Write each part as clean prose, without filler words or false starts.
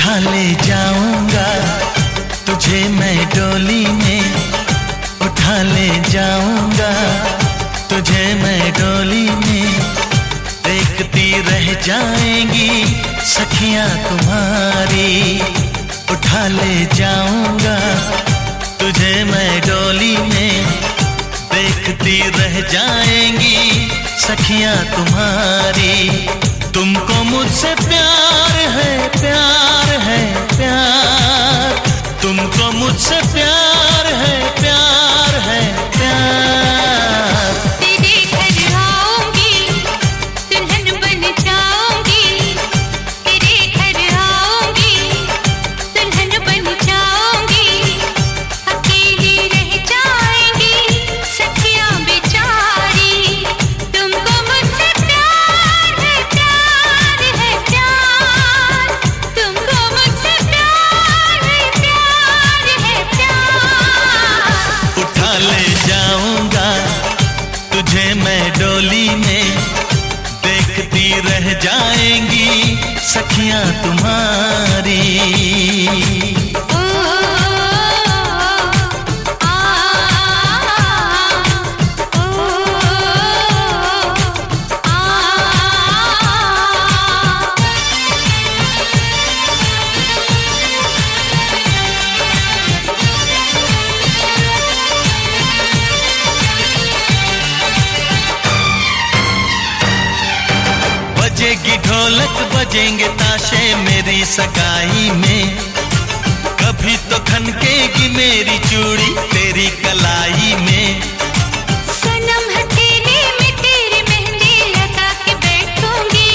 उठा ले जाऊंगा तुझे मैं डोली में, उठा ले जाऊंगा तुझे मैं डोली में। देखती रह जाएंगी सखियां तुम्हारी, उठा ले जाऊंगा तुझे मैं डोली में। देखती रह जाएंगी सखियां तुम्हारी। तुमको मुझसे प्यार है, प्यार है, प्यार। तुमको मुझसे प्यार है, प्यार है, प्यार। तेरे घर आऊंगी, दुल्हन बन जाऊंगी। तेरे घर आऊंगी, दुल्हन बन जाऊंगी। अकेली रह जाएंगी सखियां बेचारी। तुमको मुझसे प्यार है, प्यार है, प्यार। तुमको मुझसे प्यार है, प्यार है, प्यार। उठा ले जाऊंगा तुझे मैं डोली में। देखती रह जाएंगी सखियां तुम्हारी। ओ आ ओ बजेगी ढोलक बजेंगे ताशे मेरी सगाई में। कभी तो खनकेगी मेरी चूड़ी तेरी कलाई में। सनम हथेली में तेरी मेहंदी लगा के बैठूंगी।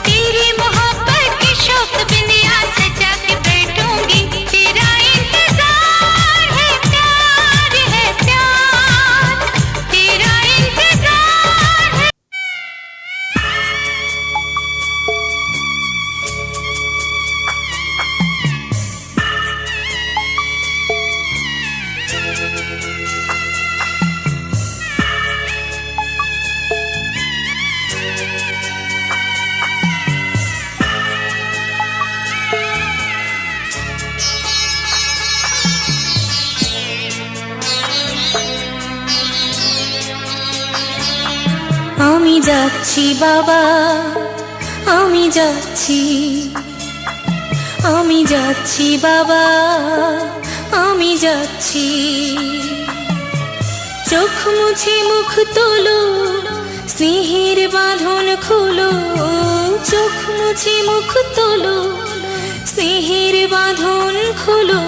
तेरी मोहब्बत की शौक बिंदिया सजा के बैठूंगी। तेरा इंतजार है, प्यार है, प्यार। तेरा इंतजार है। আমি যাচ্ছি বাবা, আমি যাচ্ছি, আমি যাচ্ছি বাবা, আমি যাচ্ছি। চোখ মুছে মুখ তোলো, স্নেহের বাঁধন খোলো। চোখ মুছে মুখ তোলো, স্নেহের বাঁধন খোলো।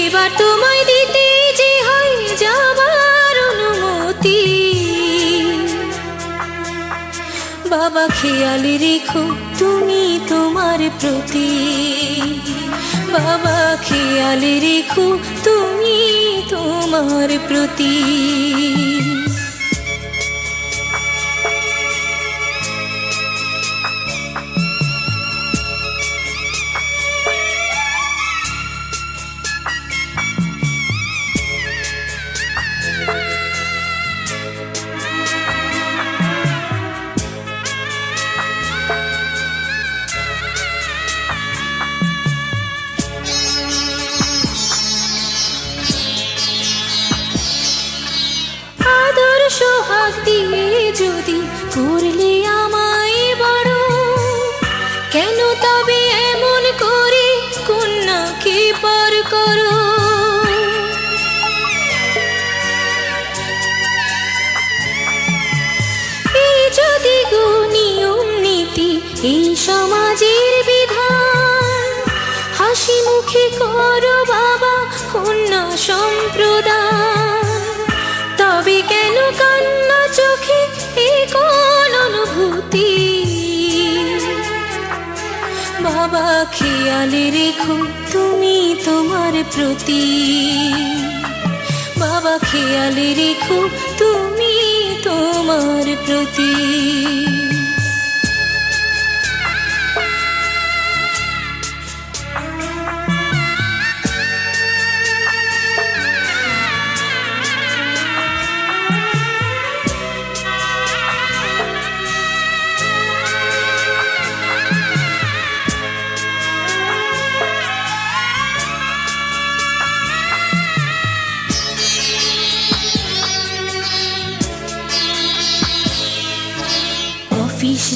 এবার তোমায় দিতে যে হয় যাবার অনুমতি। বাবা খেয়াল রেখো তুমি তোমার প্রতি। বাবা খেয়াল রেখো তুমি তোমার প্রতি। সোহাগ দিয়ে যদি করলে আমায় বড়, কেন তবে এমন করে কন্যাকে পর করো। এই যদি গো নিয়ম নীতি, এই সমাজের বিধান। হাসি মুখে করো বাবা কন্যা সম্প্রদান। তবে কেন কান্না চোখে এই কোন অনুভূতি। বাবা খেয়াল রেখো তুমি তোমার প্রতি। বাবা খেয়াল রেখো তুমি তোমার প্রতি।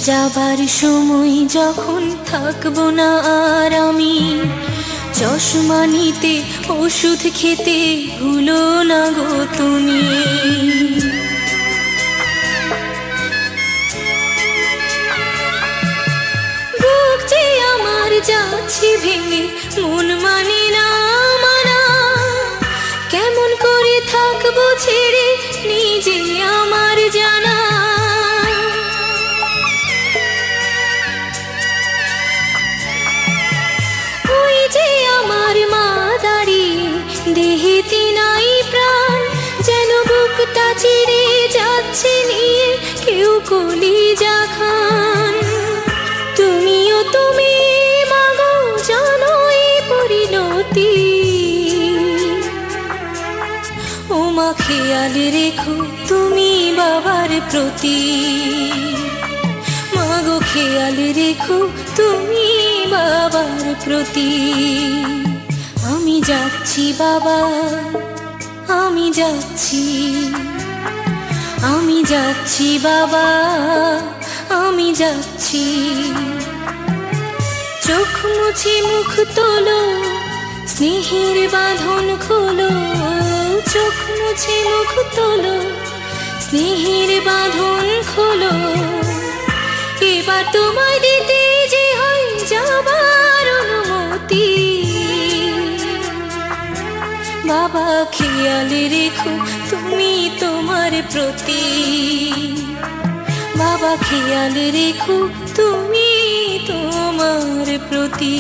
যাবার সময় যখন থাকবো না আর আমি, চশমা নিতে ওষুধ খেতে ভুলো না গো তুমি। বুক যে আমার যাচ্ছে ভেঙে, মন মানে না মানা, কেমন করে থাকবো ছেড়ে নিজে আমার জানা। ওই যে আমার মা দাঁড়িয়ে, দেহেতে নাই প্রাণ, যেন বুকটা চিরে যাচ্ছে নিয়ে কেউ কলিজা খান। তুমিও তুমি মাগো জানো এই পরিণতি, ও মা খেয়াল রেখো তুমি বাবার প্রতি, মাগো খেয়াল রেখো তুমি বাবার প্রতি। আমি যাচ্ছি বাবা, আমি যাচ্ছি, আমি যাচ্ছি বাবা, আমি যাচ্ছি। চোখ মুছে মুখ তোলো, স্নেহের বাঁধন খোলো, চোখ মুছে মুখ তোলো, স্নেহের বাঁধন খোলো। এবার তোমায় দিতে যে হয় যাবার অনুমতি, বাবা খেয়াল রেখো তুমি তোমার প্রতি, বাবা খেয়াল রেখো তুমি তোমার প্রতি।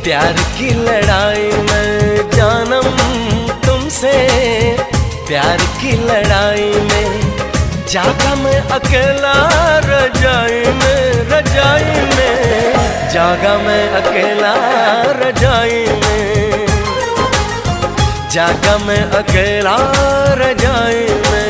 प्यार की लड़ाई में जानम तुमसे, प्यार की लड़ाई में जागा मैं अकेला रजाई में, रजाई में जागा मैं अकेला रजाई में, जागा मैं अकेला रजाई में।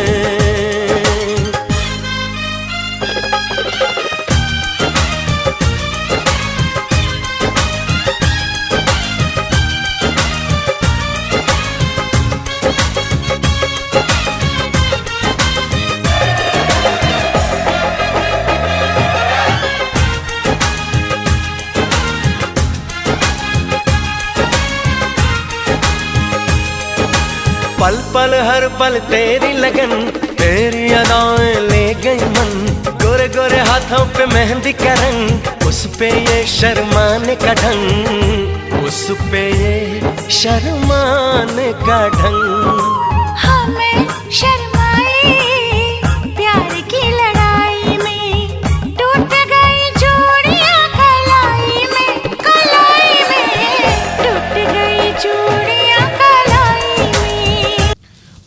पल पल हर पल तेरी लगन, तेरी अदाएं ले गई मन, गोरे गोरे हाथों पे मेहंदी का रंग, उस पे ये शर्माने का ढंग, उस पे ये शर्माने का ढंग। हमें शर्माए प्यार की लड़ाई में, टूट गई चूड़ियां कलाई में, कलाई में टूट गई चूड़ियां कलाई में।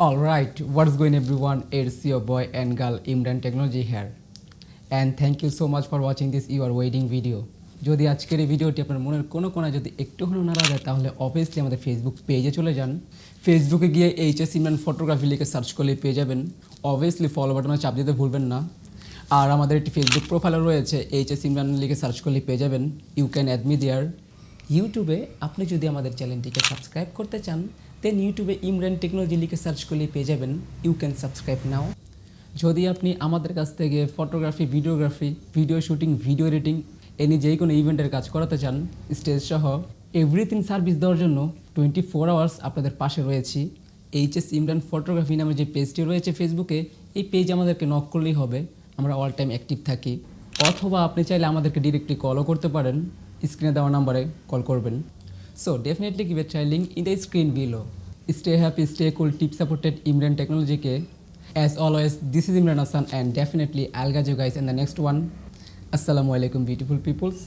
Alright, what's going everyone? It's your boy and girl Imran Technology here, and thank you so much for watching this your wedding video. যদি আজকের এই ভিডিওটি আপনার মনের কোনো কোণায় যদি একটু হলেও নাড়া দেয় তাহলে অবভিয়াসলি আমাদের ফেসবুক পেজে চলে যান। ফেসবুকে গিয়ে এইচএস ইমরান ফটোগ্রাফি লিখে সার্চ করলে পেয়ে যাবেন। অবভিয়াসলি ফলো বাটনে চাপ দিতে ভুলবেন না। আর আমাদের একটি ফেসবুক প্রোফাইলও রয়েছে, এইচএস ইমরান লিখে সার্চ করলে পেয়ে যাবেন। You can add me there. ইউটিউবে আপনি যদি আমাদের চ্যানেলটিকে সাবস্ক্রাইব করতে চান দেন ইউটিউবে ইমরান টেকনোলজি লিখে সার্চ করলে পেয়ে যাবেন। ইউ ক্যান সাবস্ক্রাইব নাও। যদি আপনি আমাদের কাছ থেকে photography, videography, video shooting, video editing, any যে কোনো ইভেন্টের কাজ করাতে চান, স্টেজ সহ এভরিথিং সার্ভিস দেওয়ার জন্য 24 আওয়ার্স আপনাদের পাশে রয়েছি। এইচএস ইমরান ফটোগ্রাফি নামে যে পেজটি রয়েছে ফেসবুকে, এই পেজ আমাদেরকে নক করলেই হবে, আমরা অল টাইম অ্যাক্টিভ থাকি। অথবা আপনি চাইলে আমাদেরকে ডিরেক্টলি কলও করতে পারেন, স্ক্রিনে দেওয়া নাম্বারে কল করবেন। So definitely give a try, link in the screen below. Stay happy, stay cool, tip supported Imran Technology ke. As always, this is Imran Hassan and definitely I'll catch you guys in the next one. Assalamualaikum beautiful peoples.